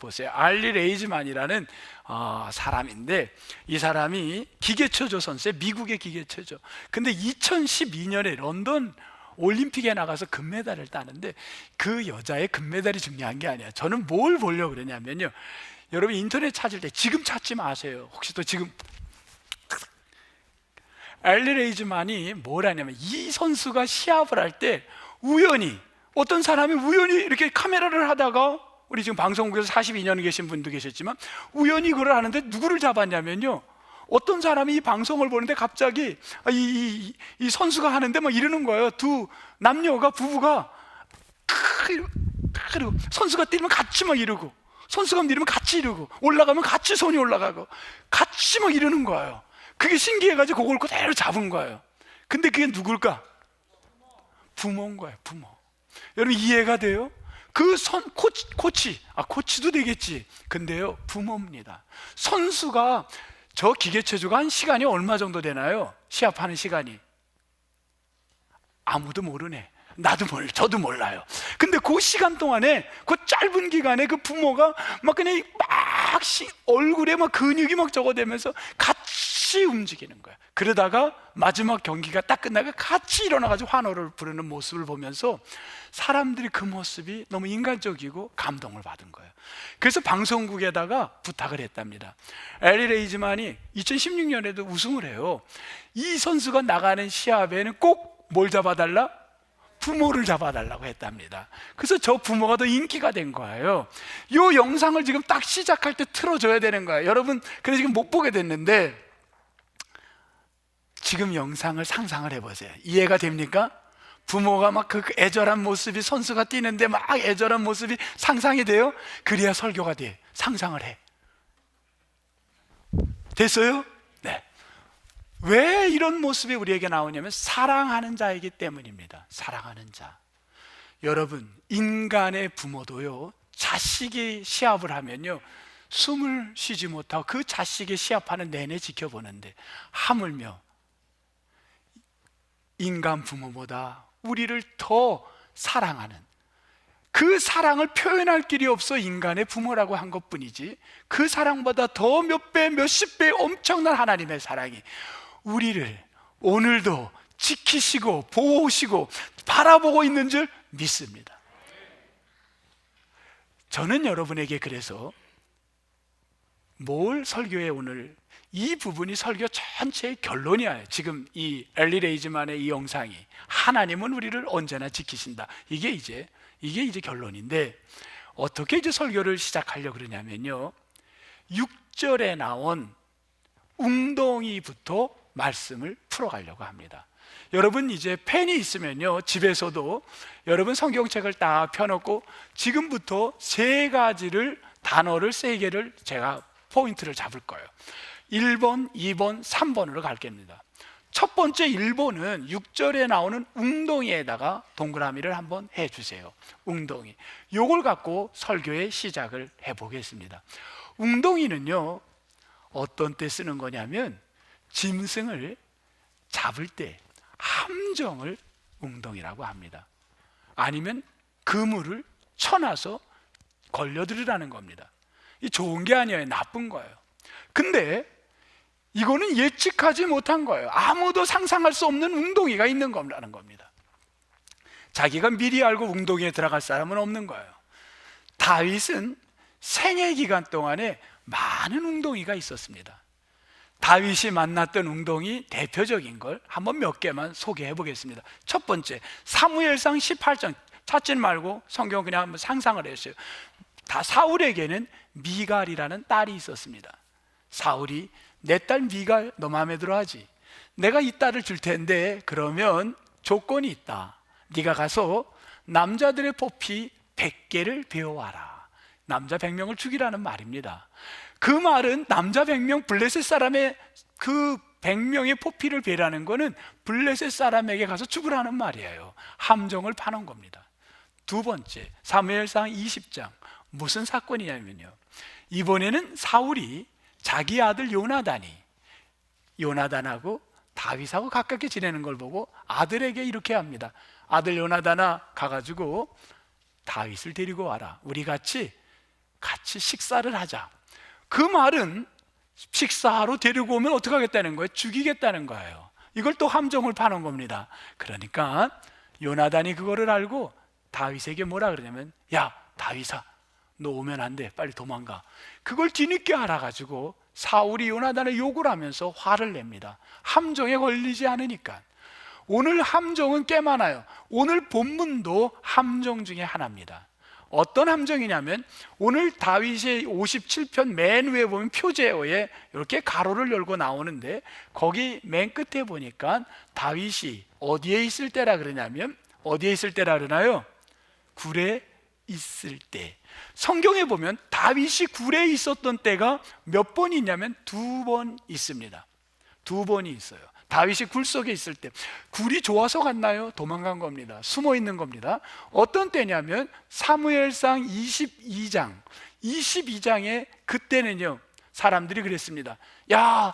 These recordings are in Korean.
보세요. 알리 레이즈만이라는 사람인데, 이 사람이 기계체조 선수예요. 미국의 기계체조. 근데 2012년에 런던 올림픽에 나가서 금메달을 따는데, 그 여자의 금메달이 중요한 게 아니야. 저는 뭘 보려고 그러냐면요, 여러분 인터넷 찾을 때 지금 찾지 마세요. 혹시 또 지금 알리 레이즈만이 뭘 하냐면, 이 선수가 시합을 할 때 우연히, 어떤 사람이 우연히 이렇게 카메라를 하다가, 우리 지금 방송국에서 42년 계신 분도 계셨지만, 우연히 그걸 하는데 누구를 잡았냐면요, 어떤 사람이 이 방송을 보는데 갑자기 이 선수가 하는데 막 이러는 거예요. 두 남녀가, 부부가 그리고 선수가 뛰면 같이 막 이러고, 선수가 이러면 같이 이러고, 올라가면 같이 손이 올라가고, 같이 막 이러는 거예요. 그게 신기해가지고 그걸 그대로 잡은 거예요. 근데 그게 누굴까? 부모인 거예요. 부모. 여러분 이해가 돼요? 그 코치도 되겠지. 근데요, 부모입니다. 선수가, 저 기계체조가 한 시간이 얼마 정도 되나요? 시합하는 시간이 아무도 모르네. 저도 몰라요. 근데 그 시간 동안에, 그 짧은 기간에 그 부모가 막 그냥 얼굴에 막 근육이 막 적어대면서 같이 움직이는 거야. 그러다가 마지막 경기가 딱 끝나고 같이 일어나가지고 환호를 부르는 모습을 보면서 사람들이 그 모습이 너무 인간적이고 감동을 받은 거예요. 그래서 방송국에다가 부탁을 했답니다. 알리 레이즈만이 2016년에도 우승을 해요. 이 선수가 나가는 시합에는 꼭 뭘 잡아달라? 부모를 잡아달라고 했답니다. 그래서 저 부모가 더 인기가 된 거예요. 이 영상을 지금 딱 시작할 때 틀어줘야 되는 거예요. 여러분, 그래서 지금 못 보게 됐는데, 지금 영상을 상상을 해보세요. 이해가 됩니까? 부모가 막 그 애절한 모습이, 선수가 뛰는데 막 애절한 모습이 상상이 돼요? 그래야 설교가 돼. 상상을 해. 됐어요? 네. 왜 이런 모습이 우리에게 나오냐면, 사랑하는 자이기 때문입니다. 사랑하는 자. 여러분, 인간의 부모도요, 자식이 시합을 하면요, 숨을 쉬지 못하고 그 자식이 시합하는 내내 지켜보는데, 하물며 인간 부모보다 우리를 더 사랑하는, 그 사랑을 표현할 길이 없어 인간의 부모라고 한 것뿐이지, 그 사랑보다 더 몇 배, 몇십 배 엄청난 하나님의 사랑이 우리를 오늘도 지키시고 보호하시고 바라보고 있는 줄 믿습니다. 저는 여러분에게 그래서 뭘 설교에, 오늘 이 부분이 설교 전체의 결론이에요. 지금 이 알리 레이즈만의 이 영상이, 하나님은 우리를 언제나 지키신다, 이게 이제 결론인데, 어떻게 이제 설교를 시작하려고 그러냐면요, 6절에 나온 웅덩이부터 말씀을 풀어가려고 합니다. 여러분 이제 펜이 있으면요, 집에서도 여러분 성경책을 딱 펴놓고 지금부터 세 가지를, 단어를 세 개를 제가 포인트를 잡을 거예요. 1번, 2번, 3번으로 갈 겁니다. 첫 번째 1번은 6절에 나오는 웅덩이에다가 동그라미를 한번 해주세요. 웅덩이. 요걸 갖고 설교의 시작을 해보겠습니다. 웅덩이는요, 어떤 때 쓰는 거냐면, 짐승을 잡을 때 함정을 웅덩이라고 합니다. 아니면 그물을 쳐놔서 걸려들으라는 겁니다. 이 좋은 게 아니에요. 나쁜 거예요. 근데 이거는 예측하지 못한 거예요. 아무도 상상할 수 없는 웅덩이가 있는 거라는 겁니다. 자기가 미리 알고 웅덩이에 들어갈 사람은 없는 거예요. 다윗은 생애 기간 동안에 많은 웅덩이가 있었습니다. 다윗이 만났던 웅덩이 대표적인 걸 한번 몇 개만 소개해 보겠습니다. 첫 번째, 사무엘상 18장. 찾지 말고 성경 그냥 한번 상상을 했어요. 사울에게는 미갈이라는 딸이 있었습니다. 사울이, 내 딸 미갈 너 마음에 들어 하지? 내가 이 딸을 줄 텐데 그러면 조건이 있다. 네가 가서 남자들의 포피 100개를 배워와라. 남자 100명을 죽이라는 말입니다. 그 말은 남자 100명, 블레셋 사람의 그 100명의 포피를 베라는 거는 블레셋 사람에게 가서 죽으라는 말이에요. 함정을 파는 겁니다. 두 번째, 사무엘상 20장. 무슨 사건이냐면요, 이번에는 사울이 자기 아들 요나단하고 다윗하고 가깝게 지내는 걸 보고 아들에게 이렇게 합니다. 아들 요나단아, 가가지고 다윗을 데리고 와라. 우리 같이 같이 식사를 하자. 그 말은 식사하러 데리고 오면 어떻게 하겠다는 거예요? 죽이겠다는 거예요. 이걸 또 함정을 파는 겁니다. 그러니까 요나단이 그거를 알고 다윗에게 뭐라 그러냐면, 야 다윗아, 너 오면 안 돼, 빨리 도망가. 그걸 뒤늦게 알아가지고 사울이 요나단을 욕을 하면서 화를 냅니다. 함정에 걸리지 않으니까. 오늘 함정은 꽤 많아요. 오늘 본문도 함정 중에 하나입니다. 어떤 함정이냐면, 오늘 다윗의 57편 맨 위에 보면 표제어에 이렇게 가로를 열고 나오는데, 거기 맨 끝에 보니까 다윗이 어디에 있을 때라 그러냐면, 어디에 있을 때라 그러나요? 굴에 있을 때. 성경에 보면 다윗이 굴에 있었던 때가 몇 번 있냐면 2번 있습니다. 2번이 있어요. 다윗이 굴 속에 있을 때. 굴이 좋아서 갔나요? 도망간 겁니다. 숨어 있는 겁니다. 어떤 때냐면 사무엘상 22장에 그때는요, 사람들이 그랬습니다. 야,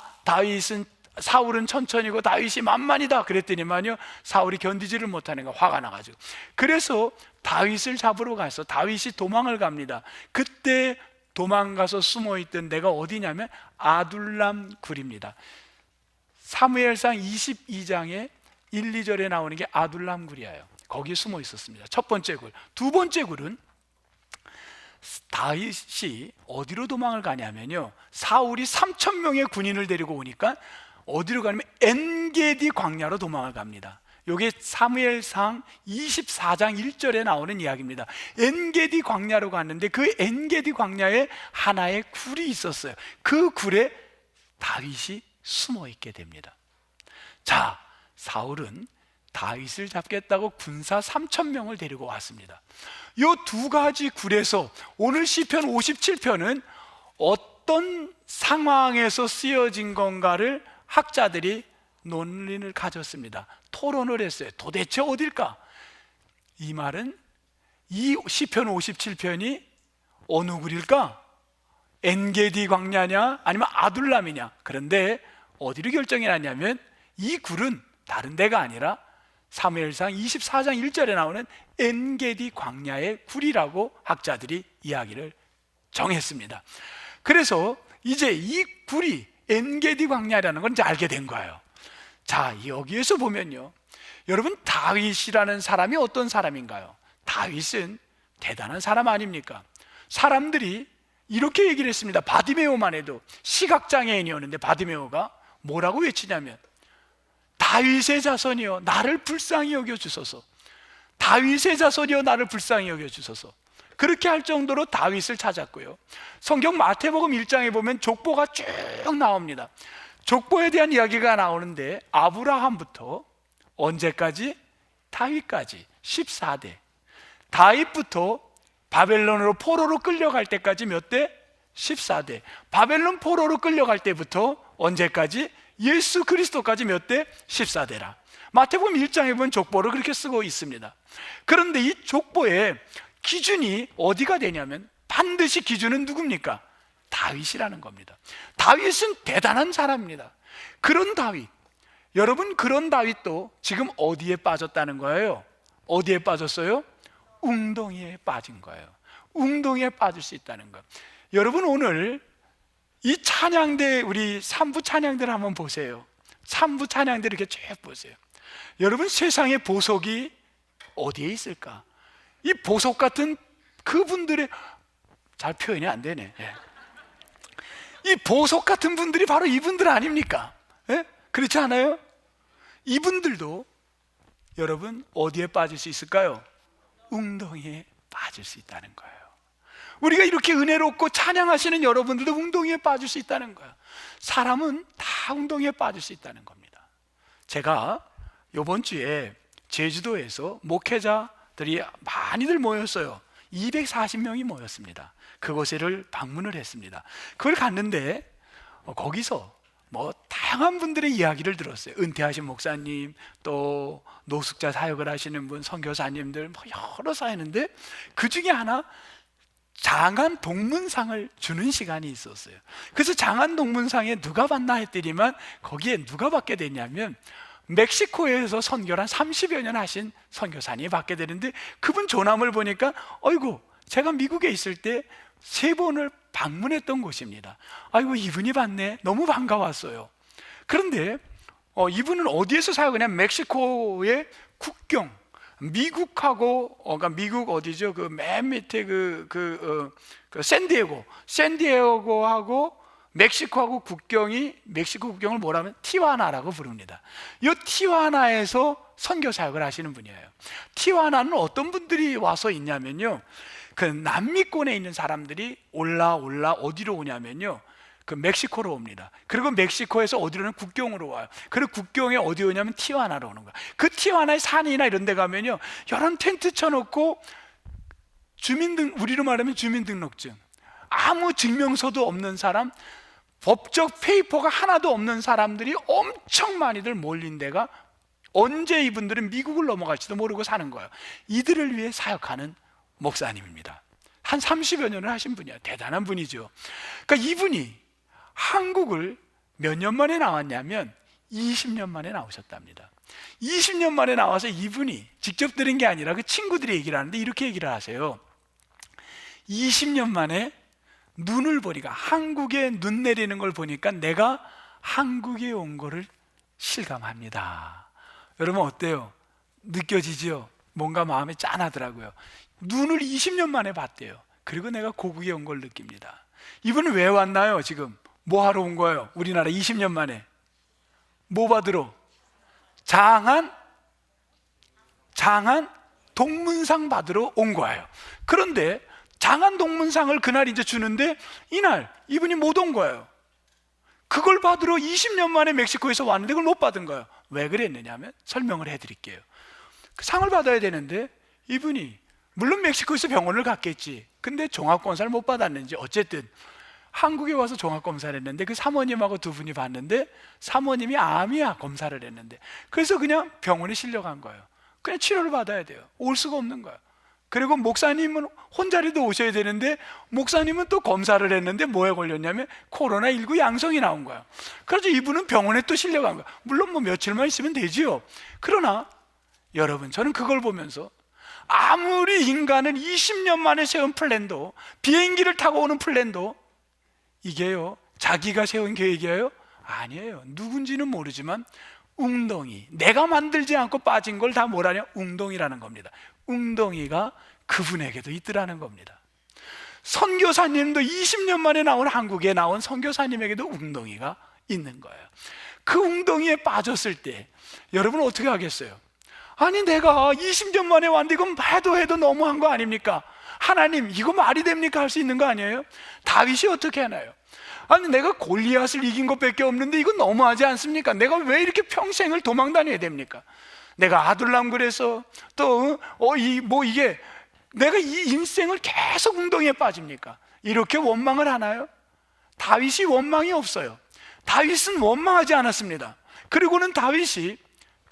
사울은 천천히고 다윗이 만만이다 그랬더니만요, 사울이 견디지를 못하는 거 화가 나가지고, 그래서 다윗을 잡으러 가서 다윗이 도망을 갑니다. 그때 도망가서 숨어있던 데가 어디냐면 아둘람 굴입니다. 사무엘상 22장에 1, 2절에 나오는 게 아둘람 굴이에요. 거기에 숨어 있었습니다. 첫 번째 굴. 두 번째 굴은 다윗이 어디로 도망을 가냐면요, 사울이 3,000명의 군인을 데리고 오니까 어디로 가냐면 엔게디 광야로 도망을 갑니다. 이게 사무엘상 24장 1절에 나오는 이야기입니다. 엔게디 광야로 갔는데 그 엔게디 광야에 하나의 굴이 있었어요. 그 굴에 다윗이 숨어 있게 됩니다. 자, 사울은 다윗을 잡겠다고 군사 3,000명을 데리고 왔습니다. 이 두 가지 굴에서 오늘 시편 57편은 어떤 상황에서 쓰여진 건가를 학자들이 논리를 가졌습니다. 토론을 했어요. 도대체 어딜까? 이 말은 이 시편 57편이 어느 굴일까? 엔게디 광야냐 아니면 아둘람이냐? 그런데 어디로 결정이 났냐면 이 굴은 다른 데가 아니라 사무엘상 24장 1절에 나오는 엔게디 광야의 굴이라고 학자들이 이야기를 정했습니다. 그래서 이제 이 굴이 엔게디 광야라는 건 이제 알게 된 거예요. 자, 여기에서 보면요, 여러분, 다윗이라는 사람이 어떤 사람인가요? 다윗은 대단한 사람 아닙니까? 사람들이 이렇게 얘기를 했습니다. 바디메오만 해도, 시각장애인이었는데 바디메오가 뭐라고 외치냐면, 다윗의 자손이여 나를 불쌍히 여겨주소서, 다윗의 자손이여 나를 불쌍히 여겨주소서. 그렇게 할 정도로 다윗을 찾았고요. 성경 마태복음 1장에 보면 족보가 쭉 나옵니다. 족보에 대한 이야기가 나오는데 아브라함부터 언제까지? 다윗까지 14대. 다윗부터 바벨론으로 포로로 끌려갈 때까지 몇 대? 14대. 바벨론 포로로 끌려갈 때부터 언제까지? 예수 그리스도까지 몇 대? 14대라. 마태복음 1장에 보면 족보를 그렇게 쓰고 있습니다. 그런데 이 족보의 기준이 어디가 되냐면 반드시 기준은 누굽니까? 다윗이라는 겁니다. 다윗은 대단한 사람입니다. 그런 다윗, 여러분, 그런 다윗도 지금 어디에 빠졌다는 거예요? 어디에 빠졌어요? 웅덩이에 빠진 거예요. 웅덩이에 빠질 수 있다는 거. 여러분, 오늘 이 찬양대, 우리 3부 찬양대를 한번 보세요. 3부 찬양대 이렇게 쭉 보세요. 여러분, 세상의 보석이 어디에 있을까? 이 보석 같은 그분들의, 잘 표현이 안 되네. 이 보석 같은 분들이 바로 이분들 아닙니까? 그렇지 않아요? 이분들도 여러분 어디에 빠질 수 있을까요? 웅덩이에 빠질 수 있다는 거예요. 우리가 이렇게 은혜롭고 찬양하시는 여러분들도 웅덩이에 빠질 수 있다는 거예요. 사람은 다 웅덩이에 빠질 수 있다는 겁니다. 제가 이번 주에 제주도에서 목회자들이 많이들 모였어요. 240명이 모였습니다. 그곳을 방문을 했습니다. 그걸 갔는데 거기서 다양한 분들의 이야기를 들었어요. 은퇴하신 목사님, 또 노숙자 사역을 하시는 분, 선교사님들 여러 사였는데 그 중에 하나 장안 동문상을 주는 시간이 있었어요. 그래서 장안 동문상에 누가 받나 했더니만 거기에 누가 받게 됐냐면 멕시코에서 선교를 한 30여 년 하신 선교사님이 받게 되는데, 그분 조남을 보니까 어이구, 제가 미국에 있을 때 세 번을 방문했던 곳입니다. 아이고, 이분이 봤네. 너무 반가웠어요. 그런데 이분은 어디에서 사역하냐? 멕시코의 국경, 미국하고 그러니까 미국 어디죠? 그 맨 밑에 그 샌디에고하고 멕시코 국경을 뭐라면 티와나라고 부릅니다. 이 티와나에서 선교 사역을 하시는 분이에요. 티와나는 어떤 분들이 와서 있냐면요, 그 남미권에 있는 사람들이 올라 어디로 오냐면요, 그 멕시코로 옵니다. 그리고 멕시코에서 어디로는 국경으로 와요. 그리고 국경에 어디 오냐면 티와나로 오는 거예요. 그 티와나의 산이나 이런 데 가면요, 여러 텐트 쳐놓고 우리로 말하면 주민등록증, 아무 증명서도 없는 사람, 법적 페이퍼가 하나도 없는 사람들이 엄청 많이들 몰린 데가, 언제 이분들은 미국을 넘어갈지도 모르고 사는 거예요. 이들을 위해 사역하는 목사님입니다. 한 30여 년을 하신 분이야. 대단한 분이죠. 그러니까 이분이 한국을 몇 년 만에 나왔냐면 20년 만에 나오셨답니다. 20년 만에 나와서 이분이 직접 들은 게 아니라 그 친구들이 얘기를 하는데 이렇게 얘기를 하세요. 20년 만에 눈을 보니까, 한국에 눈 내리는 걸 보니까 내가 한국에 온 거를 실감합니다. 여러분 어때요? 느껴지죠? 뭔가 마음에 짠하더라고요. 눈을 20년 만에 봤대요. 그리고 내가 고국에 온 걸 느낍니다. 이분은 왜 왔나요? 지금 뭐 하러 온 거예요? 우리나라 20년 만에 뭐 받으러? 장한 동문상 받으러 온 거예요. 그런데 장한 동문상을 그날 이제 주는데 이날 이분이 못 온 거예요. 그걸 받으러 20년 만에 멕시코에서 왔는데 그걸 못 받은 거예요. 왜 그랬느냐 하면 설명을 해드릴게요. 그 상을 받아야 되는데 이분이 물론 멕시코에서 병원을 갔겠지. 근데 종합검사를 못 받았는지 어쨌든 한국에 와서 종합검사를 했는데 그 사모님하고 두 분이 봤는데 사모님이 암이야, 검사를 했는데. 그래서 그냥 병원에 실려간 거예요. 그냥 치료를 받아야 돼요. 올 수가 없는 거예요. 그리고 목사님은 혼자라도 오셔야 되는데 목사님은 또 검사를 했는데 뭐에 걸렸냐면 코로나19 양성이 나온 거예요. 그래서 이분은 병원에 또 실려간 거예요. 물론 뭐 며칠만 있으면 되지요. 그러나 여러분, 저는 그걸 보면서 아무리 인간은 20년 만에 세운 플랜도, 비행기를 타고 오는 플랜도 이게요, 자기가 세운 계획이에요? 아니에요. 누군지는 모르지만 웅덩이, 내가 만들지 않고 빠진 걸 다 뭐라냐? 웅덩이라는 겁니다. 웅덩이가 그분에게도 있더라는 겁니다. 선교사님도 20년 만에 나온 한국에 나온 선교사님에게도 웅덩이가 있는 거예요. 그 웅덩이에 빠졌을 때 여러분 어떻게 하겠어요? 아니 내가 20년 만에 왔는데 이건 해도 너무한 거 아닙니까? 하나님 이거 말이 됩니까? 할 수 있는 거 아니에요? 다윗이 어떻게 하나요? 아니 내가 골리앗을 이긴 것밖에 없는데 이건 너무하지 않습니까? 내가 왜 이렇게 평생을 도망 다녀야 됩니까? 내가 아둘람굴에서 또 이게 내가 이 인생을 계속 웅덩이에 빠집니까? 이렇게 원망을 하나요? 다윗이 원망이 없어요. 다윗은 원망하지 않았습니다. 그리고는 다윗이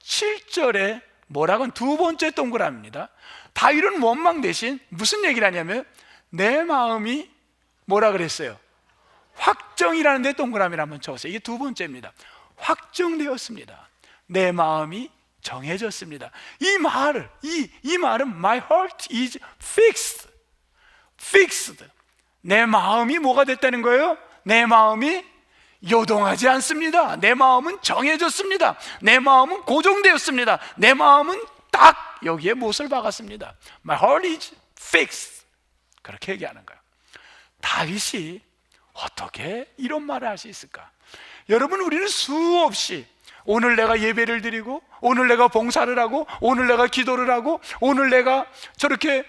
7절에 뭐라고는 두 번째 동그라미입니다. 다윗은 원망 대신 무슨 얘기를 하냐면 내 마음이 뭐라 그랬어요? 확정이라는 데 동그라미를 한번 쳐보세요. 이게 두 번째입니다. 확정되었습니다. 내 마음이 정해졌습니다. 이 말은 My heart is fixed. 내 마음이 뭐가 됐다는 거예요? 내 마음이 요동하지 않습니다. 내 마음은 정해졌습니다. 내 마음은 고정되었습니다. 내 마음은 딱 여기에 못을 박았습니다. My heart is fixed. 그렇게 얘기하는 거예요. 다윗이 어떻게 이런 말을 할 수 있을까? 여러분, 우리는 수없이 오늘 내가 예배를 드리고, 오늘 내가 봉사를 하고, 오늘 내가 기도를 하고, 오늘 내가 저렇게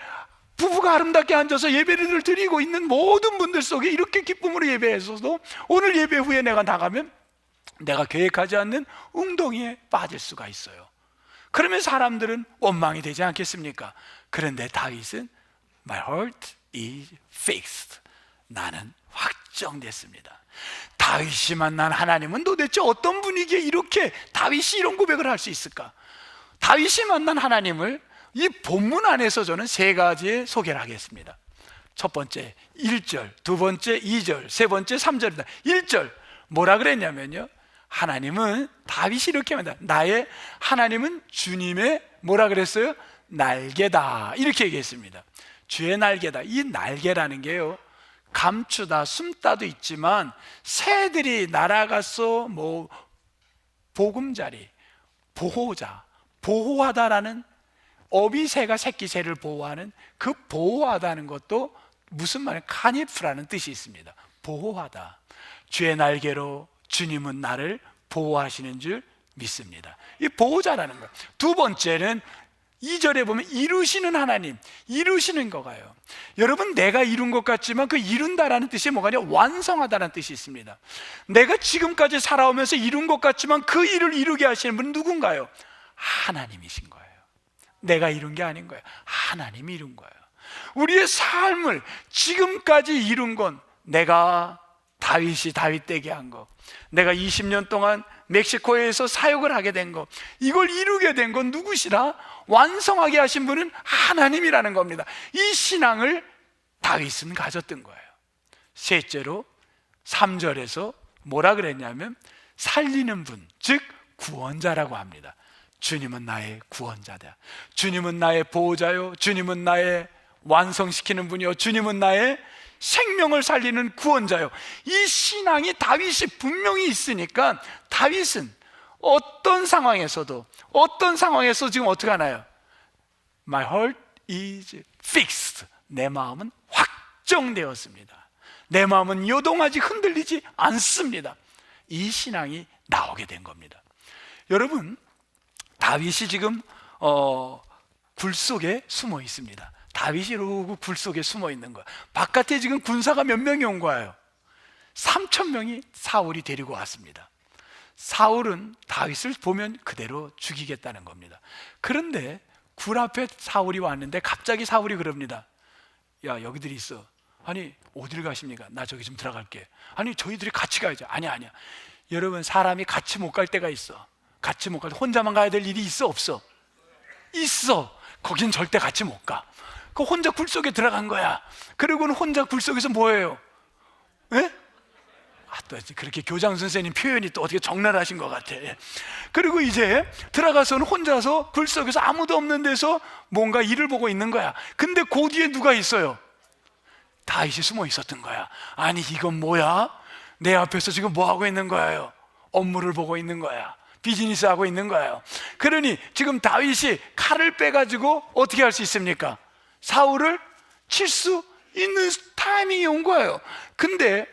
부부가 아름답게 앉아서 예배를 드리고 있는 모든 분들 속에 이렇게 기쁨으로 예배해서도 오늘 예배 후에 내가 나가면 내가 계획하지 않는 웅덩이에 빠질 수가 있어요. 그러면 사람들은 원망이 되지 않겠습니까? 그런데 다윗은 My heart is fixed. 나는 확정됐습니다. 다윗이 만난 하나님은 도대체 어떤 분위기에 이렇게 다윗이 이런 고백을 할 수 있을까? 다윗이 만난 하나님을 이 본문 안에서 저는 세 가지의 소개를 하겠습니다. 첫 번째 1절, 두 번째 2절, 세 번째 3절입니다. 1절 뭐라 그랬냐면요, 하나님은 다윗이 이렇게 말합니다. 나의 하나님은 주님의 뭐라 그랬어요? 날개다, 이렇게 얘기했습니다. 주의 날개다. 이 날개라는 게요, 감추다, 숨다도 있지만 새들이 날아가서 보금자리, 보호자, 보호하다라는, 어미 새가 새끼 새를 보호하는 그 보호하다는 것도 무슨 말이에요? 카니프라는 뜻이 있습니다. 보호하다. 주의 날개로 주님은 나를 보호하시는 줄 믿습니다. 이 보호자라는 거. 두 번째는 2절에 보면 이루시는 하나님, 이루시는 거가요. 여러분, 내가 이룬 것 같지만 그 이룬다라는 뜻이 뭐가냐? 완성하다는 뜻이 있습니다. 내가 지금까지 살아오면서 이룬 것 같지만 그 일을 이루게 하시는 분은 누군가요? 하나님이신 거예요. 내가 이룬 게 아닌 거예요. 하나님이 이룬 거예요. 우리의 삶을 지금까지 이룬 건 내가 다윗이 다윗 되게 한 거, 내가 20년 동안 멕시코에서 사역을 하게 된 거, 이걸 이루게 된 건 누구시라? 완성하게 하신 분은 하나님이라는 겁니다. 이 신앙을 다윗은 가졌던 거예요. 셋째로 3절에서 뭐라 그랬냐면 살리는 분, 즉 구원자라고 합니다. 주님은 나의 구원자다. 주님은 나의 보호자요, 주님은 나의 완성시키는 분이요, 주님은 나의 생명을 살리는 구원자요. 이 신앙이 다윗이 분명히 있으니까 다윗은 어떤 상황에서 지금 어떻게 하나요? My heart is fixed. 내 마음은 확정되었습니다. 내 마음은 요동하지 흔들리지 않습니다. 이 신앙이 나오게 된 겁니다. 여러분, 다윗이 지금 굴 속에 숨어 있습니다. 다윗이 이러고 굴 속에 숨어 있는 거야. 바깥에 지금 군사가 몇 명이 온 거예요? 3,000명이 사울이 데리고 왔습니다. 사울은 다윗을 보면 그대로 죽이겠다는 겁니다. 그런데 굴 앞에 사울이 왔는데 갑자기 사울이 그럽니다. 야, 여기들이 있어. 아니, 어디를 가십니까? 나 저기 좀 들어갈게. 아니, 저희들이 같이 가야죠. 아니야. 여러분, 사람이 같이 못 갈 때가 있어. 같이 못 갈 때 혼자만 가야 될 일이 있어, 없어? 있어. 거긴 절대 같이 못 가. 그 혼자 굴 속에 들어간 거야. 그리고는 혼자 굴 속에서 뭐예요? 예? 또 그렇게 교장 선생님 표현이 또 어떻게 적나라하신 것 같아. 그리고 이제 들어가서는 혼자서 굴 속에서 아무도 없는 데서 뭔가 일을 보고 있는 거야. 근데 그 뒤에 누가 있어요? 다윗이 숨어 있었던 거야. 아니, 이건 뭐야? 내 앞에서 지금 뭐 하고 있는 거예요? 업무를 보고 있는 거야. 비즈니스 하고 있는 거예요. 그러니 지금 다윗이 칼을 빼가지고 어떻게 할 수 있습니까? 사울을 칠 수 있는 타이밍이 온 거예요. 근데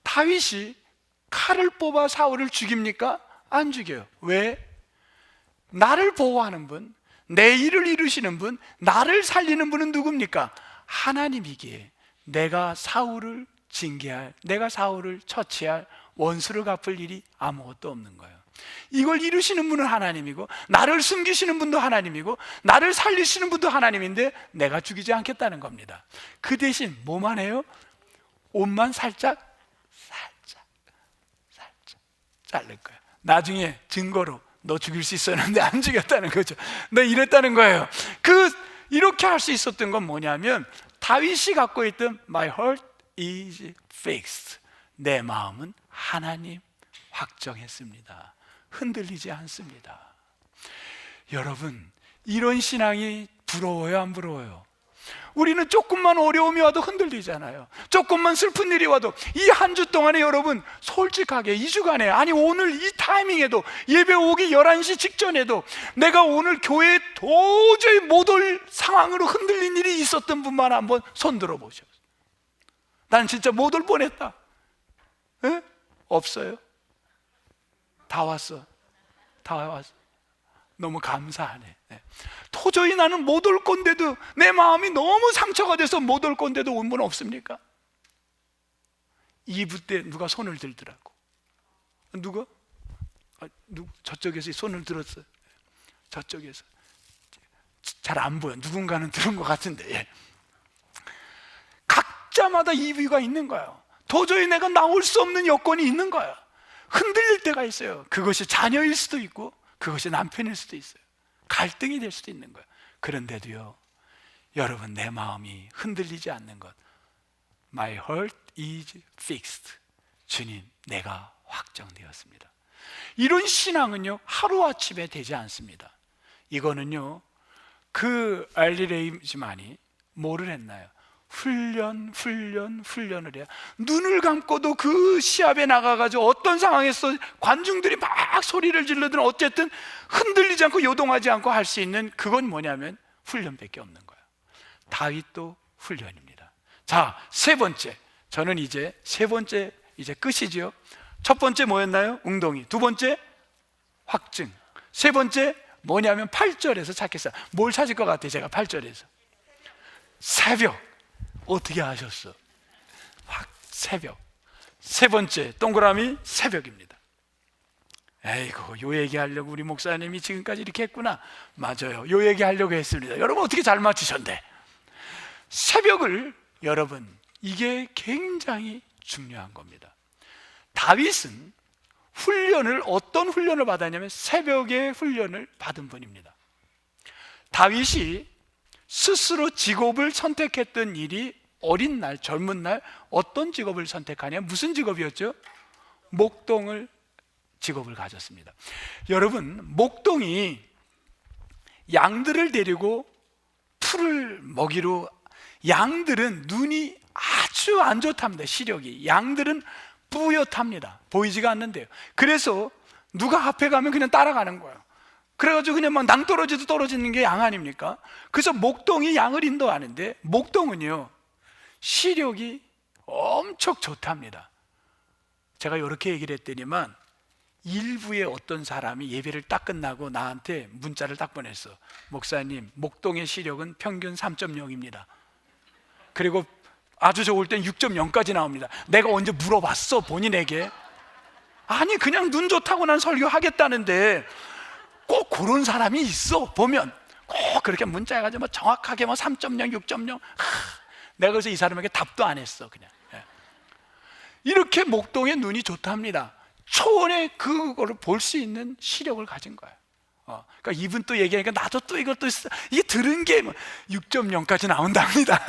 다윗이 칼을 뽑아 사울을 죽입니까? 안 죽여요. 왜? 나를 보호하는 분, 내 일을 이루시는 분, 나를 살리는 분은 누굽니까? 하나님이기에 내가 사울을 징계할, 내가 사울을 처치할, 원수를 갚을 일이 아무것도 없는 거예요. 이걸 이루시는 분은 하나님이고, 나를 숨기시는 분도 하나님이고, 나를 살리시는 분도 하나님인데 내가 죽이지 않겠다는 겁니다. 그 대신 뭐만 해요? 옷만 살짝 자를 거야. 나중에 증거로 너 죽일 수 있었는데 안 죽였다는 거죠. 너 이랬다는 거예요. 이렇게 할 수 있었던 건 뭐냐면 다윗이 갖고 있던 My heart is fixed. 내 마음은 하나님 확정했습니다. 흔들리지 않습니다. 여러분, 이런 신앙이 부러워요, 안 부러워요? 우리는 조금만 어려움이 와도 흔들리잖아요. 조금만 슬픈 일이 와도. 이 한 주 동안에 여러분, 솔직하게 2주간에, 아니 오늘 이 타이밍에도, 예배 오기 11시 직전에도 내가 오늘 교회에 도저히 못 올 상황으로 흔들린 일이 있었던 분만 한번 손 들어보셔. 난 진짜 못 올 뻔했다. 에? 없어요? 다 왔어. 너무 감사하네. 도저히 나는 못 올 건데도, 내 마음이 너무 상처가 돼서 못 올 건데도 온 분 없습니까? 2부 때 누가 손을 들더라고. 누가? 저쪽에서 손을 들었어요. 저쪽에서. 잘 안 보여. 누군가는 들은 것 같은데. 각자마다 이유가 있는 거예요. 도저히 내가 나올 수 없는 여건이 있는 거야. 흔들릴 때가 있어요. 그것이 자녀일 수도 있고, 그것이 남편일 수도 있어요. 갈등이 될 수도 있는 거예요. 그런데도요, 여러분, 내 마음이 흔들리지 않는 것, My heart is fixed. 주님, 내가 확정되었습니다. 이런 신앙은요, 하루아침에 되지 않습니다. 이거는요, 그 엘리 레이지만이 뭐를 했나요? 훈련을 해야, 눈을 감고도 그 시합에 나가가지고 어떤 상황에서 관중들이 막 소리를 지르든 어쨌든 흔들리지 않고 요동하지 않고 할 수 있는, 그건 뭐냐면 훈련밖에 없는 거예요. 다윗도 훈련입니다. 자, 세 번째, 저는 이제 세 번째 이제 끝이죠. 첫 번째 뭐였나요? 웅덩이. 두 번째 확증. 세 번째 뭐냐면 8절에서 찾겠어요. 뭘 찾을 것 같아요? 제가 8절에서 새벽. 어떻게 아셨어? 새벽. 세 번째 동그라미 새벽입니다. 에이고, 요 얘기하려고 우리 목사님이 지금까지 이렇게 했구나. 맞아요, 요 얘기하려고 했습니다. 여러분 어떻게 잘 맞추셨네. 새벽을, 여러분 이게 굉장히 중요한 겁니다. 다윗은 훈련을, 어떤 훈련을 받았냐면 새벽의 훈련을 받은 분입니다. 다윗이 스스로 직업을 선택했던 일이 어린 날, 젊은 날 어떤 직업을 선택하냐? 무슨 직업이었죠? 목동을 직업을 가졌습니다. 여러분, 목동이 양들을 데리고 풀을 먹이로, 양들은 눈이 아주 안 좋답니다. 시력이. 양들은 뿌옇답니다. 보이지가 않는데요. 그래서 누가 앞에 가면 그냥 따라가는 거예요. 그래가지고 그냥 막 낭떠러지도 떨어지는 게 양 아닙니까? 그래서 목동이 양을 인도하는데, 목동은요 시력이 엄청 좋답니다. 제가 이렇게 얘기를 했더니만 일부의 어떤 사람이 예배를 딱 끝나고 나한테 문자를 딱 보냈어. 목사님, 목동의 시력은 평균 3.0입니다. 그리고 아주 좋을 땐 6.0까지 나옵니다. 내가 언제 물어봤어 본인에게? 아니, 그냥 눈 좋다고 난 설교하겠다는데 꼭 그런 사람이 있어. 보면 꼭 그렇게 문자해가지고 뭐 정확하게 뭐 3.0, 6.0. 내가 그래서 이 사람에게 답도 안 했어. 그냥 이렇게 목동의 눈이 좋답니다. 초원에 그거를 볼 수 있는 시력을 가진 거예요. 그러니까 이분 또 얘기하니까 나도 또 이것도 있어. 이게 들은 게 6.0까지 나온답니다.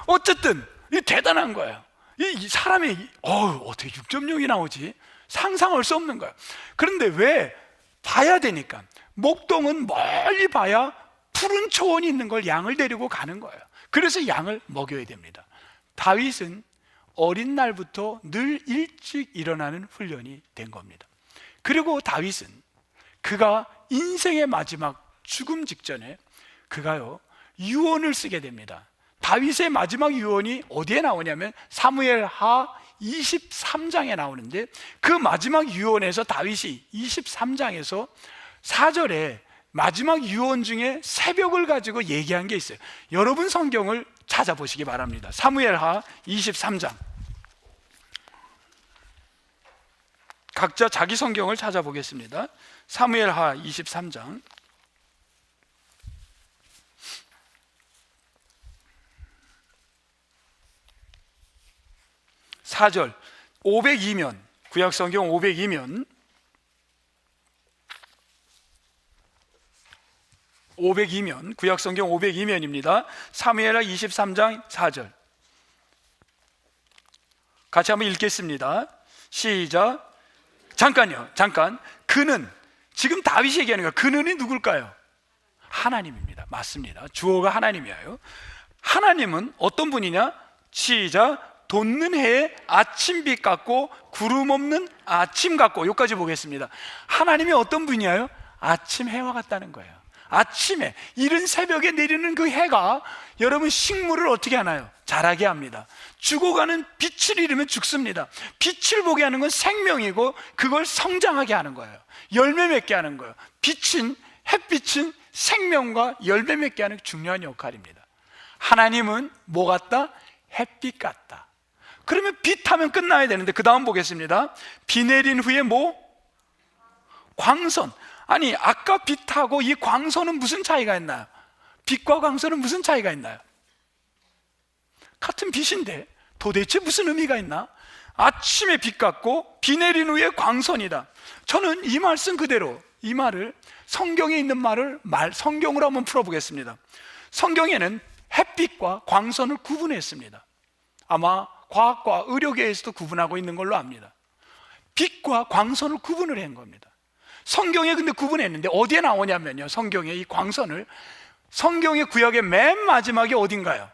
어쨌든 이 대단한 거예요. 이 사람이 어떻게 6.0이 나오지? 상상할 수 없는 거예요. 그런데 왜? 봐야 되니까. 목동은 멀리 봐야 푸른 초원이 있는 걸 양을 데리고 가는 거예요. 그래서 양을 먹여야 됩니다. 다윗은 어린 날부터 늘 일찍 일어나는 훈련이 된 겁니다. 그리고 다윗은 그가 인생의 마지막 죽음 직전에 그가요 유언을 쓰게 됩니다. 다윗의 마지막 유언이 어디에 나오냐면 사무엘하 23장에 나오는데, 그 마지막 유언에서 다윗이 23장에서 4절에 마지막 유언 중에 새벽을 가지고 얘기한 게 있어요. 여러분 성경을 찾아보시기 바랍니다. 사무엘하 23장. 각자 자기 성경을 찾아보겠습니다. 사무엘하 23장 4절. 502면, 구약성경 502면 502면, 구약성경 502면입니다. 사무엘하 23장 4절. 같이 한번 읽겠습니다. 시작. 잠깐요, 잠깐. 그는, 지금 다윗이 얘기하는 거예요. 그는이 누굴까요? 하나님입니다. 맞습니다. 주어가 하나님이에요. 하나님은 어떤 분이냐? 시작. 돋는 해에 아침빛 같고 구름 없는 아침 같고. 여기까지 보겠습니다. 하나님이 어떤 분이에요? 아침 해와 같다는 거예요. 아침에, 이른 새벽에 내리는 그 해가 여러분 식물을 어떻게 하나요? 자라게 합니다. 죽어가는 빛을 잃으면 죽습니다. 빛을 보게 하는 건 생명이고 그걸 성장하게 하는 거예요. 열매 맺게 하는 거예요. 빛은, 햇빛은 생명과 열매 맺게 하는 중요한 역할입니다. 하나님은 뭐 같다? 햇빛 같다. 그러면 빛 하면 끝나야 되는데 그 다음 보겠습니다. 비 내린 후에 뭐? 광선. 아니, 아까 빛하고 이 광선은 무슨 차이가 있나요? 빛과 광선은 무슨 차이가 있나요? 같은 빛인데 도대체 무슨 의미가 있나? 아침에 빛 같고 비 내린 후에 광선이다. 저는 이 말씀 그대로, 이 말을, 성경에 있는 말을 성경으로 한번 풀어보겠습니다. 성경에는 햇빛과 광선을 구분했습니다. 아마 과학과 의료계에서도 구분하고 있는 걸로 압니다. 빛과 광선을 구분을 한 겁니다. 성경에 근데 구분했는데 어디에 나오냐면요, 성경에 이 광선을, 성경의 구약의 맨 마지막에 어딘가요?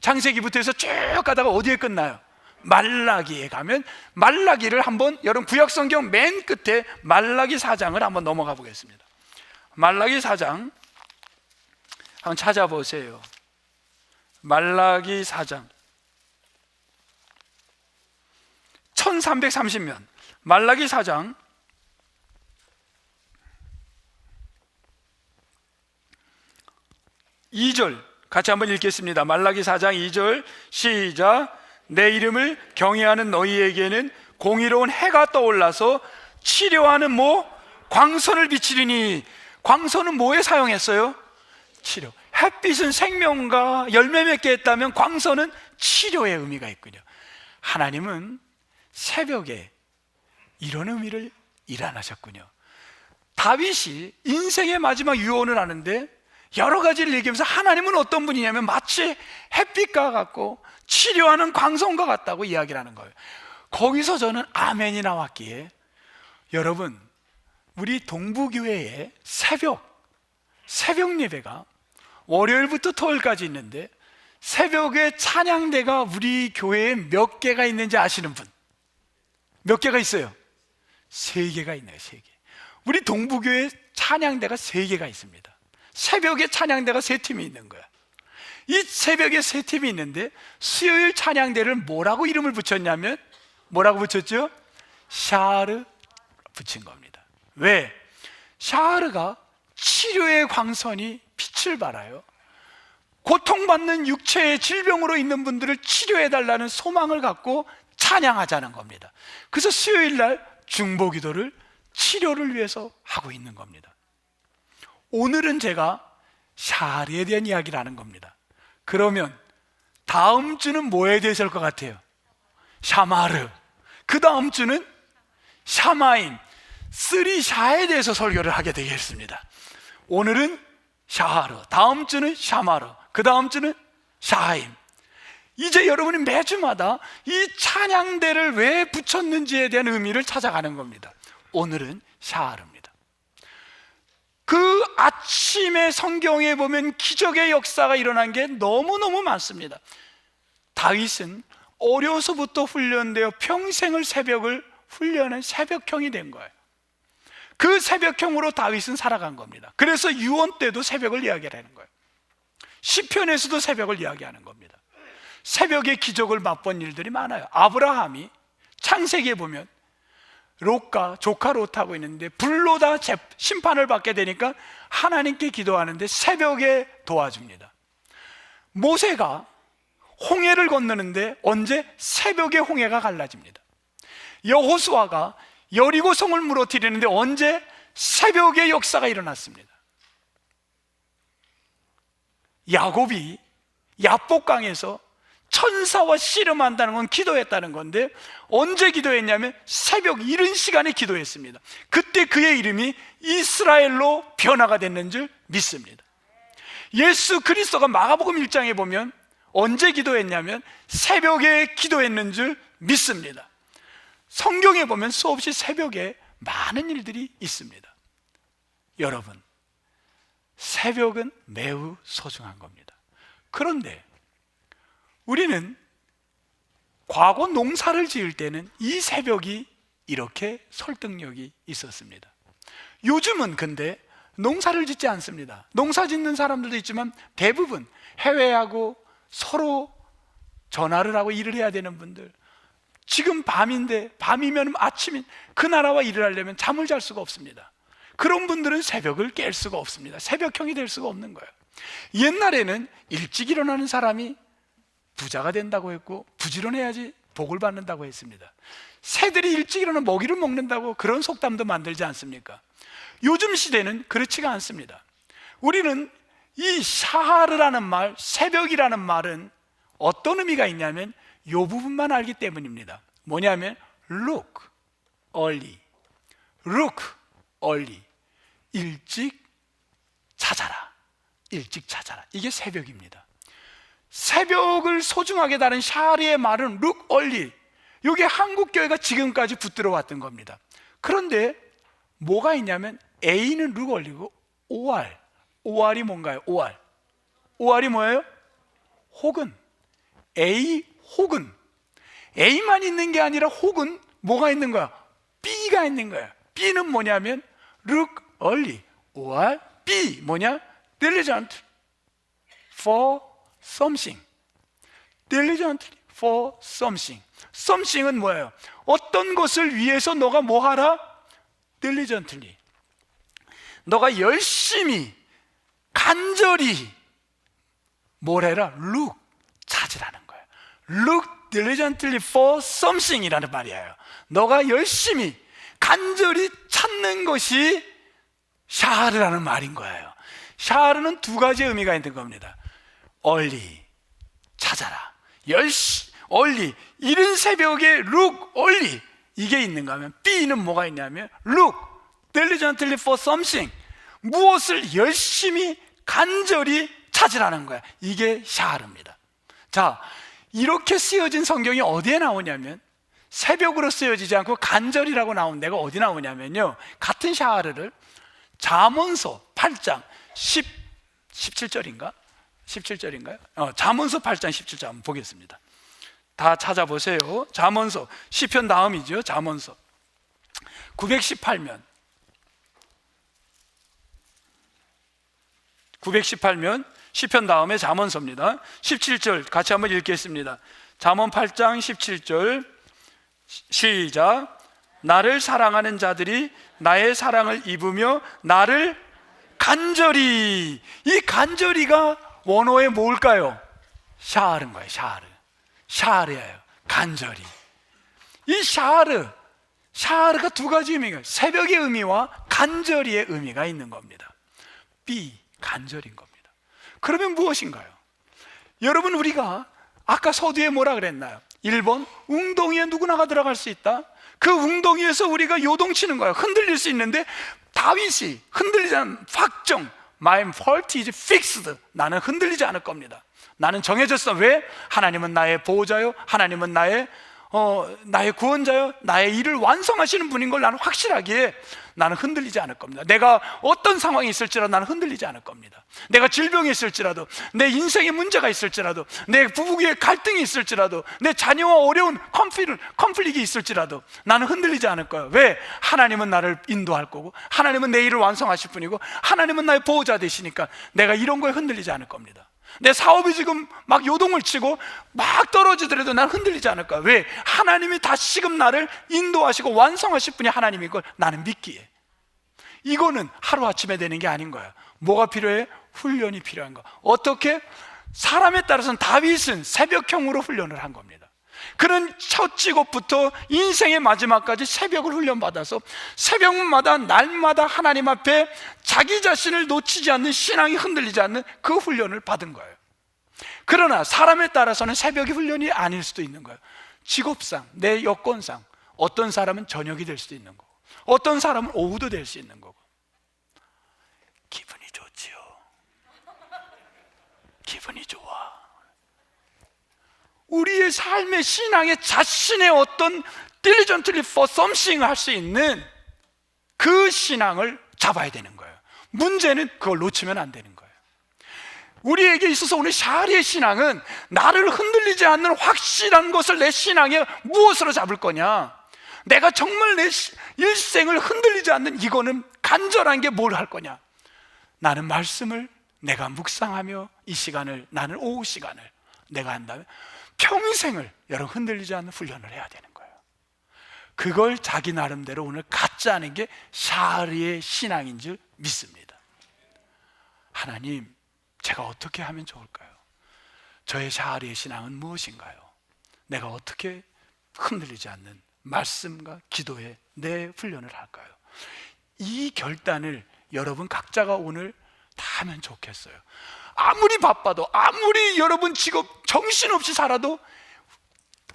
창세기부터 해서 쭉 가다가 어디에 끝나요? 말라기에 가면, 말라기를 한번, 여러분 구약성경 맨 끝에 말라기 4장을 한번 넘어가 보겠습니다. 말라기 4장 한번 찾아보세요. 말라기 4장 1330면 말라기 4장 2절 같이 한번 읽겠습니다. 말라기 4장 2절 시작. 내 이름을 경외하는 너희에게는 공의로운 해가 떠올라서 치료하는 광선을 비치리니. 광선은 뭐에 사용했어요? 치료. 햇빛은 생명과 열매 맺게 했다면 광선은 치료의 의미가 있군요. 하나님은 새벽에 이런 의미를 일어나셨군요. 다윗이 인생의 마지막 유언을 하는데 여러 가지를 얘기하면서 하나님은 어떤 분이냐면 마치 햇빛과 같고 치료하는 광선과 같다고 이야기를 하는 거예요. 거기서 저는 아멘이 나왔기에, 여러분 우리 동부교회에 새벽 예배가 월요일부터 토요일까지 있는데 새벽에 찬양대가 우리 교회에 몇 개가 있는지 아시는 분? 몇 개가 있어요? 3개가 있네요. 3개. 우리 동부교회 찬양대가 3개가 있습니다. 새벽에 찬양대가 3팀이 있는 거야. 이 새벽에 3팀이 있는데 수요일 찬양대를 뭐라고 이름을 붙였냐면, 뭐라고 붙였죠? 샤르 붙인 겁니다. 왜? 샤르가 치료의 광선이 빛을 발하여 고통받는 육체의 질병으로 있는 분들을 치료해달라는 소망을 갖고 찬양하자는 겁니다. 그래서 수요일 날 중보기도를 치료를 위해서 하고 있는 겁니다. 오늘은 제가 샤르에 대한 이야기를 하는 겁니다. 그러면 다음 주는 뭐에 대해서 할 것 같아요? 샤마르. 그 다음 주는 샤마임, 3샤에 대해서 설교를 하게 되겠습니다. 오늘은 샤하르, 다음 주는 샤마르, 그 다음 주는 샤하임. 이제 여러분이 매주마다 이 찬양대를 왜 붙였는지에 대한 의미를 찾아가는 겁니다. 오늘은 샤하르입니다. 그 아침에 성경에 보면 기적의 역사가 일어난 게 너무너무 많습니다. 다윗은 어려서부터 훈련되어 평생을 새벽을 훈련한 새벽형이 된 거예요. 그 새벽형으로 다윗은 살아간 겁니다. 그래서 유언 때도 새벽을 이야기하는 거예요. 시편에서도 새벽을 이야기하는 겁니다. 새벽에 기적을 맛본 일들이 많아요. 아브라함이 창세기에 보면 롯과 조카 롯하고 있는데 불로 다 심판을 받게 되니까 하나님께 기도하는데 새벽에 도와줍니다. 모세가 홍해를 건너는데 언제? 새벽에 홍해가 갈라집니다. 여호수아가 여리고 성을 무너뜨리는데 언제? 새벽에 역사가 일어났습니다. 야곱이 야복강에서 천사와 씨름한다는 건 기도했다는 건데 언제 기도했냐면 새벽 이른 시간에 기도했습니다. 그때 그의 이름이 이스라엘로 변화가 됐는 줄 믿습니다. 예수 그리스도가 마가복음 1장에 보면 언제 기도했냐면 새벽에 기도했는 줄 믿습니다. 성경에 보면 수없이 새벽에 많은 일들이 있습니다. 여러분, 새벽은 매우 소중한 겁니다. 그런데 우리는 과거 농사를 지을 때는 이 새벽이 이렇게 설득력이 있었습니다. 요즘은 근데 농사를 짓지 않습니다. 농사 짓는 사람들도 있지만 대부분 해외하고 서로 전화를 하고 일을 해야 되는 분들, 지금 밤인데 밤이면 아침인 그 나라와 일을 하려면 잠을 잘 수가 없습니다. 그런 분들은 새벽을 깰 수가 없습니다. 새벽형이 될 수가 없는 거예요. 옛날에는 일찍 일어나는 사람이 부자가 된다고 했고 부지런해야지 복을 받는다고 했습니다. 새들이 일찍 일어나 먹이를 먹는다고 그런 속담도 만들지 않습니까? 요즘 시대는 그렇지가 않습니다. 우리는 이 샤하르라는 말, 새벽이라는 말은 어떤 의미가 있냐면 이 부분만 알기 때문입니다. 뭐냐면 look early, look early, 일찍 찾아라, 일찍 찾아라. 이게 새벽입니다. 새벽을 소중하게 다룬 샤하르의 말은 look early. 이게 한국교회가 지금까지 붙들어 왔던 겁니다. 그런데 뭐가 있냐면 A는 look early고 OR이 뭔가요? OR이 뭐예요? 혹은 A 혹은 A만 있는 게 아니라 혹은 뭐가 있는 거야? B가 있는 거야. B는 뭐냐면 look early or B 뭐냐? diligent for something. diligently for something. something은 뭐예요? 어떤 것을 위해서 너가 뭐 하라? diligently. 너가 열심히 간절히 뭘 해라? look 찾으라는 거예요. look diligently for something 이라는 말이에요. 너가 열심히 간절히 찾는 것이 샤르라는 말인 거예요. 샤르는 두 가지 의미가 있는 겁니다. early 찾아라. early 이른 새벽에 look early 이게 있는가 하면 B는 뭐가 있냐면 look diligently for something 무엇을 열심히 간절히 찾으라는 거야. 이게 샤르입니다. 자, 이렇게 쓰여진 성경이 어디에 나오냐면 새벽으로 쓰여지지 않고 간절이라고 나온 데가 어디 나오냐면요, 같은 샤르를 잠언서 8장 17절인가? 17절인가요? 잠언서 8장 17절 한번 보겠습니다. 다 찾아보세요. 잠언서, 시편 다음이죠. 잠언서 918면 918면 시편 다음에 잠언서입니다. 17절 같이 한번 읽겠습니다. 잠언 8장 17절 시작. 나를 사랑하는 자들이 나의 사랑을 입으며 나를 간절히, 이 간절히가 원어에 뭘까요? 샤르인 거예요. 샤르예요. 간절히. 이 샤르가 두 가지 의미가, 새벽의 의미와 간절히의 의미가 있는 겁니다. B, 간절인 겁니다. 그러면 무엇인가요? 여러분, 우리가 아까 서두에 뭐라 그랬나요? 1번, 웅덩이에 누구나가 들어갈 수 있다. 그 웅덩이에서 우리가 요동치는 거예요. 흔들릴 수 있는데 다윗이 흔들리지 않는 확정, My fault is fixed. 나는 흔들리지 않을 겁니다. 나는 정해졌어. 왜? 하나님은 나의 보호자요, 하나님은 나의 구원자요, 나의 일을 완성하시는 분인 걸 나는 확실하기에 나는 흔들리지 않을 겁니다. 내가 어떤 상황이 있을지라도 나는 흔들리지 않을 겁니다. 내가 질병이 있을지라도, 내 인생에 문제가 있을지라도, 내 부부의 갈등이 있을지라도, 내 자녀와 어려운 컨플릭이 있을지라도 나는 흔들리지 않을 거예요. 왜? 하나님은 나를 인도할 거고, 하나님은 내 일을 완성하실 분이고, 하나님은 나의 보호자 되시니까 내가 이런 거에 흔들리지 않을 겁니다. 내 사업이 지금 막 요동을 치고 막 떨어지더라도 난 흔들리지 않을 거야. 왜? 하나님이 다시금 나를 인도하시고 완성하실 분이 하나님인 걸 나는 믿기에. 이거는 하루아침에 되는 게 아닌 거야. 뭐가 필요해? 훈련이 필요한 거야. 어떻게? 사람에 따라서는 다윗은 새벽형으로 훈련을 한 겁니다. 그는 첫 직업부터 인생의 마지막까지 새벽을 훈련받아서 새벽마다 날마다 하나님 앞에 자기 자신을 놓치지 않는, 신앙이 흔들리지 않는 그 훈련을 받은 거예요. 그러나 사람에 따라서는 새벽이 훈련이 아닐 수도 있는 거예요. 직업상, 내 여건상 어떤 사람은 저녁이 될 수도 있는 거고, 어떤 사람은 오후도 될 수 있는 거고. 기분이 좋지요. 기분이 좋아. 우리의 삶의 신앙의 자신의 어떤 diligently for something 할 수 있는 그 신앙을 잡아야 되는 거예요. 문제는 그걸 놓치면 안 되는 거예요. 우리에게 있어서 오늘 샤르의 신앙은 나를 흔들리지 않는 확실한 것을 내 신앙에 무엇으로 잡을 거냐? 내가 정말 내 일생을 흔들리지 않는 이거는 간절한 게 뭘 할 거냐? 나는 말씀을 내가 묵상하며 이 시간을, 나는 오후 시간을 내가 한다면 평생을 여러분 흔들리지 않는 훈련을 해야 되는 거예요. 그걸 자기 나름대로 오늘 갖지 않은 게 샤르의 신앙인 줄 믿습니다. 하나님, 제가 어떻게 하면 좋을까요? 저의 샤르의 신앙은 무엇인가요? 내가 어떻게 흔들리지 않는 말씀과 기도에 내 훈련을 할까요? 이 결단을 여러분 각자가 오늘 다 하면 좋겠어요. 아무리 바빠도, 아무리 여러분 직업 정신없이 살아도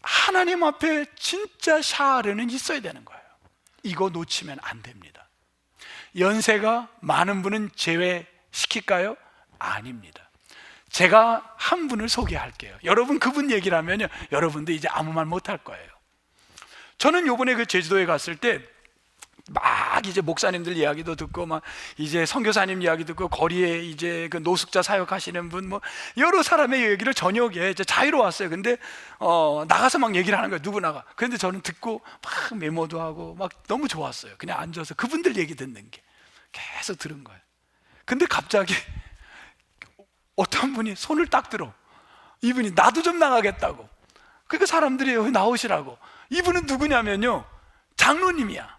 하나님 앞에 진짜 샤르는 있어야 되는 거예요. 이거 놓치면 안 됩니다. 연세가 많은 분은 제외시킬까요? 아닙니다. 제가 한 분을 소개할게요. 여러분 그분 얘기를 하면요, 여러분도 이제 아무 말 못할 거예요. 저는 요번에 그 제주도에 갔을 때 막 이제 목사님들 이야기도 듣고 막 이제 선교사님 이야기 듣고 거리에 이제 그 노숙자 사역하시는 분 뭐 여러 사람의 얘기를 저녁에 이제 자유로 왔어요. 근데 나가서 막 얘기를 하는 거예요. 누구나가. 그런데 저는 듣고 막 메모도 하고 막 너무 좋았어요. 그냥 앉아서 그분들 얘기 듣는 게 계속 들은 거예요. 근데 갑자기 어떤 분이 손을 딱 들어. 이분이 나도 좀 나가겠다고. 그러니까 사람들이 나오시라고. 이분은 누구냐면요, 장로님이야.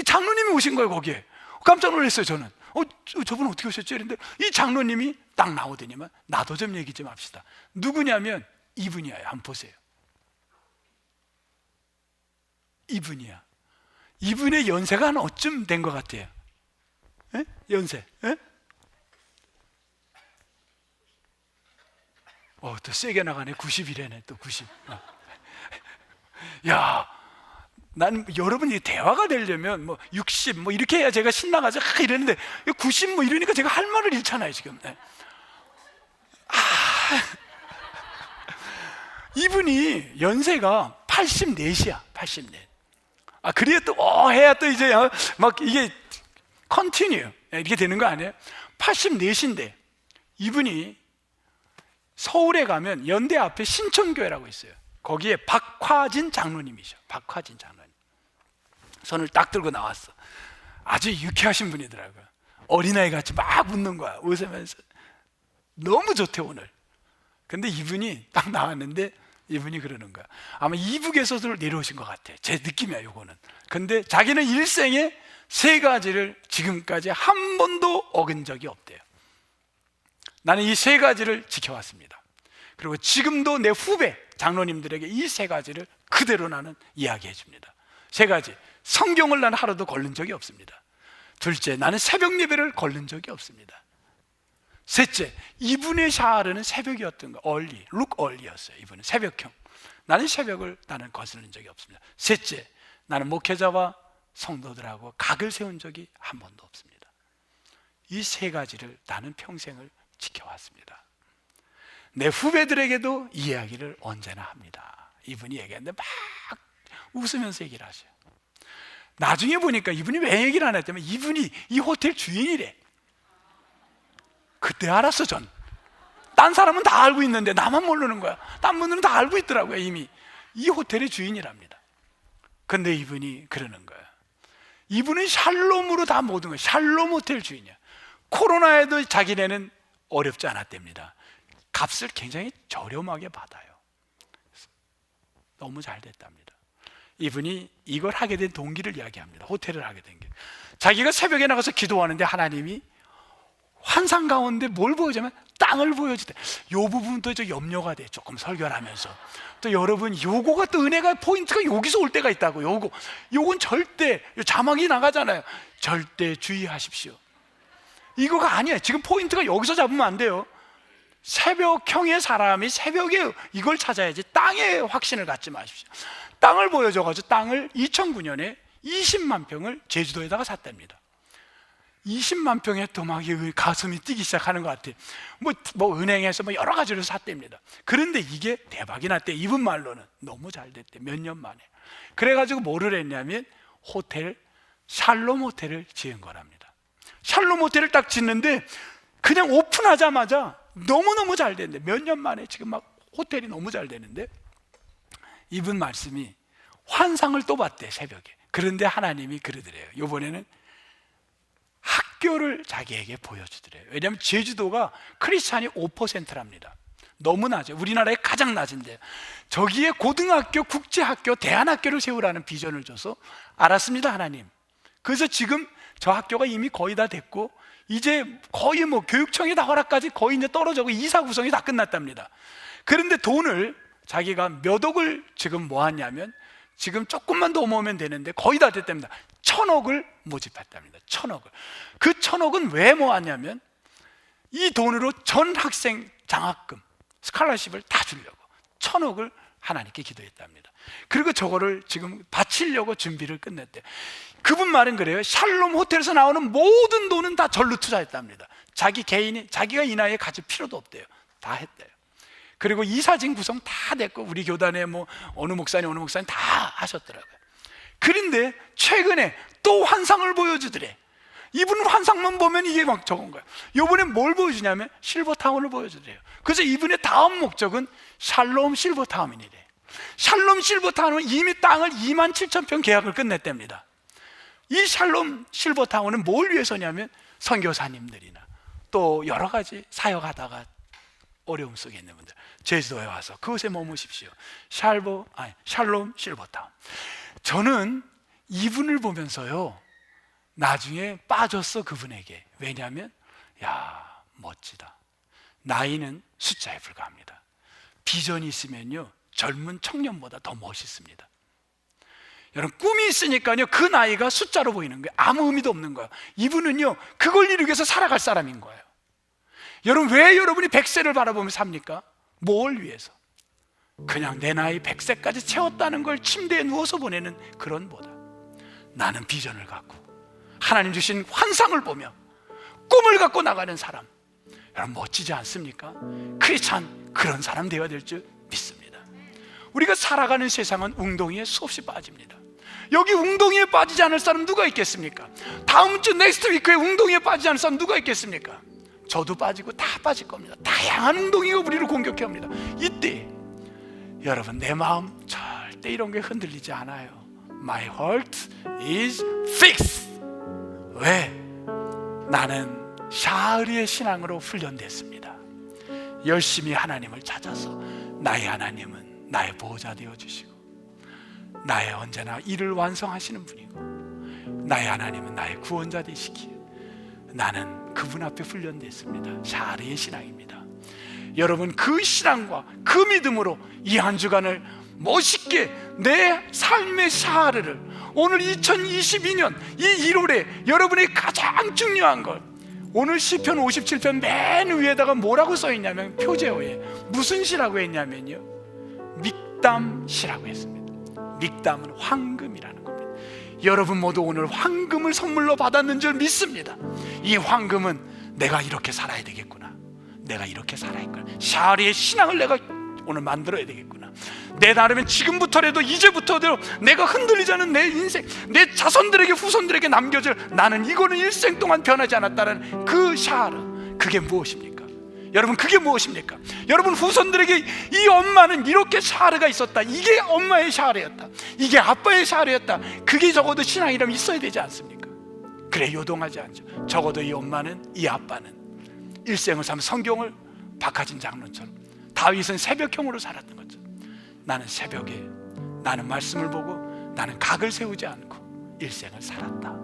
장로님이 오신 거예요. 거기에 깜짝 놀랐어요. 저는 저분 어떻게 오셨지? 그런데 이 장로님이 딱 나오더니만 나도 좀 얘기 좀 합시다. 누구냐면 이분이에요. 한번 보세요. 이분이야. 이분의 연세가 한 어쯤 된 것 같아요? 에? 연세? 에? 또 세게 나가네. 90이래네. 또 90. 야, 난 여러분이 대화가 되려면 뭐 60 뭐 이렇게 해야 제가 신나가지고 이러는데 90 뭐 이러니까 제가 할 말을 잃잖아요 지금. 이분이 연세가 84이야. 84. 그래야 또 해야 또 이제 막 이게 컨티뉴 이렇게 되는 거 아니에요? 84인데 이분이 서울에 가면 연대 앞에 신촌교회라고 있어요. 거기에 박화진 장로님이셔. 박화진 장로님. 손을 딱 들고 나왔어. 아주 유쾌하신 분이더라고요. 어린아이 같이 막 웃는 거야. 웃으면서 너무 좋대 오늘. 근데 이분이 딱 나왔는데 이분이 그러는 거야. 아마 이북에서 내려오신 것 같아. 제 느낌이야 요거는. 근데 자기는 일생에 3가지를 지금까지 한 번도 어긴 적이 없대요. 나는 이 3가지를 지켜왔습니다. 그리고 지금도 내 후배 장로님들에게 이 3가지를 그대로 나는 이야기해 줍니다. 3가지. 성경을 나는 하루도 걸른 적이 없습니다. 둘째, 나는 새벽 예배를 걸른 적이 없습니다. 셋째, 이분의 샤르는 새벽이었던 거. 얼리, 룩 얼리였어요. 이분은 새벽형. 나는 새벽을 나는 거스른 적이 없습니다. 셋째, 나는 목회자와 성도들하고 각을 세운 적이 한 번도 없습니다. 이 3가지를 나는 평생을 지켜왔습니다. 내 후배들에게도 이 이야기를 언제나 합니다. 이분이 얘기했는데 막 웃으면서 얘기를 하셔요. 나중에 보니까 이분이 왜 얘기를 안 했다면 이분이 이 호텔 주인이래. 그때 알았어. 전 딴 사람은 다 알고 있는데 나만 모르는 거야. 딴 분들은 다 알고 있더라고요. 이미 이 호텔의 주인이랍니다. 근데 이분이 그러는 거야. 이분은 샬롬으로 다 모든 거야. 샬롬 호텔 주인이야. 코로나에도 자기네는 어렵지 않았답니다. 값을 굉장히 저렴하게 받아요. 너무 잘 됐답니다. 이분이 이걸 하게 된 동기를 이야기합니다. 호텔을 하게 된 게, 자기가 새벽에 나가서 기도하는데 하나님이 환상 가운데 뭘 보여주면 땅을 보여주대. 요 부분도 저 염려가 돼. 조금 설교를 하면서 또 여러분 요거가 또 은혜가 포인트가 여기서 올 때가 있다고. 요건 절대, 자막이 나가잖아요. 절대 주의하십시오. 이거가 아니에요. 지금 포인트가 여기서 잡으면 안 돼요. 새벽형의 사람이 새벽에 이걸 찾아야지. 땅에 확신을 갖지 마십시오. 땅을 보여줘가지고 땅을 2009년에 20만 평을 제주도에다가 샀답니다. 20만 평에 또 막 가슴이 뛰기 시작하는 것 같아요. 뭐 은행에서 뭐 여러 가지로 샀답니다. 그런데 이게 대박이 났대. 이분 말로는 너무 잘 됐대. 몇 년 만에. 그래가지고 뭐를 했냐면 샬롬 호텔을 지은 거랍니다. 샬롬 호텔을 딱 짓는데 그냥 오픈하자마자 너무너무 잘 됐는데, 몇 년 만에 지금 막 호텔이 너무 잘 되는데, 이분 말씀이 환상을 또 봤대 새벽에. 그런데 하나님이 그러더래요. 이번에는 학교를 자기에게 보여주더래요. 왜냐하면 제주도가 크리스찬이 5%랍니다. 너무 낮아요. 우리나라의 가장 낮은데 저기에 고등학교, 국제학교, 대안학교를 세우라는 비전을 줘서 알았습니다 하나님. 그래서 지금 저 학교가 이미 거의 다 됐고 이제 거의 뭐 교육청의 다 허락까지 거의 이제 떨어져고 이사 구성이 다 끝났답니다. 그런데 돈을 자기가 몇 억을 지금 모았냐면, 지금 조금만 더 모으면 되는데 거의 다 됐답니다. 1,000억을 모집했답니다. 1,000억을. 그 1,000억은 왜 모았냐면 이 돈으로 전 학생 장학금, 스칼러십을 다 주려고 1,000억을 하나님께 기도했답니다. 그리고 저거를 지금 바치려고 준비를 끝냈대. 그분 말은 그래요. 샬롬 호텔에서 나오는 모든 돈은 다 절로 투자했답니다. 자기가 이 나이에 가질 필요도 없대요. 다 했대요. 그리고 이사진 구성 다 됐고 우리 교단에 뭐 어느 목사님 다 하셨더라고요. 그런데 최근에 또 환상을 보여주더래. 이분은 환상만 보면 이게 막 적은 거예요. 이번에 뭘 보여주냐면 실버타운을 보여주더래요. 그래서 이분의 다음 목적은 샬롬 실버타운이래. 샬롬 실버타운은 이미 땅을 27,000평 계약을 끝냈답니다. 이 샬롬 실버타운은 뭘 위해서냐면 선교사님들이나 또 여러 가지 사역하다가 어려움 속에 있는 분들, 제주도에 와서 그곳에 머무십시오. 샬롬 실버타운. 저는 이분을 보면서요, 나중에 빠졌어, 그분에게. 왜냐하면 멋지다. 나이는 숫자에 불과합니다. 비전이 있으면요, 젊은 청년보다 더 멋있습니다. 여러분, 꿈이 있으니까요, 그 나이가 숫자로 보이는 거예요. 아무 의미도 없는 거예요. 이분은요, 그걸 이루기 위해서 살아갈 사람인 거예요. 여러분, 왜 여러분이 100세를 바라보며 삽니까? 뭘 위해서? 그냥 내 나이 100세까지 채웠다는 걸 침대에 누워서 보내는 그런 보다, 나는 비전을 갖고 하나님 주신 환상을 보며 꿈을 갖고 나가는 사람, 여러분 멋지지 않습니까? 크리스찬 그런 사람 되어야 될 줄 믿습니다. 우리가 살아가는 세상은 웅덩이에 수없이 빠집니다. 여기 웅덩이에 빠지지 않을 사람 누가 있겠습니까? 다음 주 넥스트 위크에 웅덩이에 빠지지 않을 사람 누가 있겠습니까? 저도 빠지고 다 빠질 겁니다. 다양한 웅덩이가 우리를 공격해 옵니다. 이때 여러분, 내 마음 절대 이런 게 흔들리지 않아요. My heart is fixed. 왜? 나는 샤르의 신앙으로 훈련됐습니다. 열심히 하나님을 찾아서 나의 하나님은 나의 보호자 되어주시고 나의 언제나 일을 완성하시는 분이고 나의 하나님은 나의 구원자 되시기에 나는 그분 앞에 훈련됐습니다. 샤르의 신앙입니다. 여러분, 그 신앙과 그 믿음으로 이 한 주간을 멋있게 내 삶의 샤르를 오늘 2022년 이 1월에 여러분이 가장 중요한 걸, 오늘 시편 57편 맨 위에다가 뭐라고 써있냐면 표제어에 무슨 시라고 했냐면요, 믹담시라고 했습니다. 믹담은 황금이라는 겁니다. 여러분 모두 오늘 황금을 선물로 받았는 줄 믿습니다. 이 황금은 내가 이렇게 살아야 되겠구나, 내가 이렇게 살아야 했구나, 샤르의 신앙을 내가 오늘 만들어야 되겠구나, 내 나름은 지금부터라도 이제부터라도 내가 흔들리지 않은 내 인생, 내 자손들에게 후손들에게 남겨줄, 나는 이거는 일생 동안 변하지 않았다는 그 샤르, 그게 무엇입니까? 여러분, 그게 무엇입니까? 여러분 후손들에게 이 엄마는 이렇게 샤르가 있었다, 이게 엄마의 샤르였다, 이게 아빠의 샤르였다, 그게 적어도 신앙이라면 있어야 되지 않습니까? 그래, 요동하지 않죠. 적어도 이 엄마는, 이 아빠는 일생을 삶 성경을 박하진 장로처럼, 다윗은 새벽형으로 살았던 것처럼, 나는 새벽에 나는 말씀을 보고 나는 각을 세우지 않고 일생을 살았다.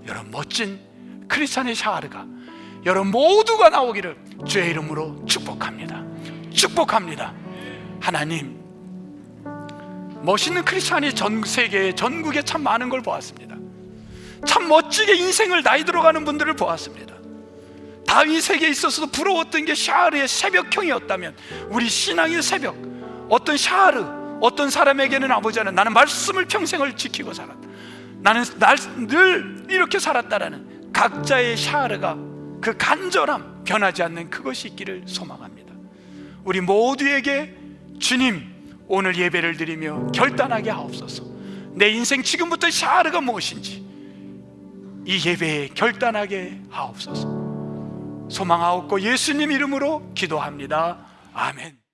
여러분, 멋진 크리스찬의 샤르가 여러분 모두가 나오기를 주의 이름으로 축복합니다. 축복합니다. 하나님, 멋있는 크리스찬이 전 세계에, 전국에 참 많은 걸 보았습니다. 참 멋지게 인생을 나이 들어가는 분들을 보았습니다. 다윗에게 있어서도 부러웠던 게 샤르의 새벽형이었다면, 우리 신앙의 새벽, 어떤 샤르, 어떤 사람에게는 아버지는 나는 말씀을 평생을 지키고 살았다, 나는 늘 이렇게 살았다라는 각자의 샤르가, 그 간절함, 변하지 않는 그것이 있기를 소망합니다. 우리 모두에게 주님, 오늘 예배를 드리며 결단하게 하옵소서. 내 인생 지금부터 샤르가 무엇인지 이 예배에 결단하게 하옵소서. 소망하옵고 예수님 이름으로 기도합니다. 아멘.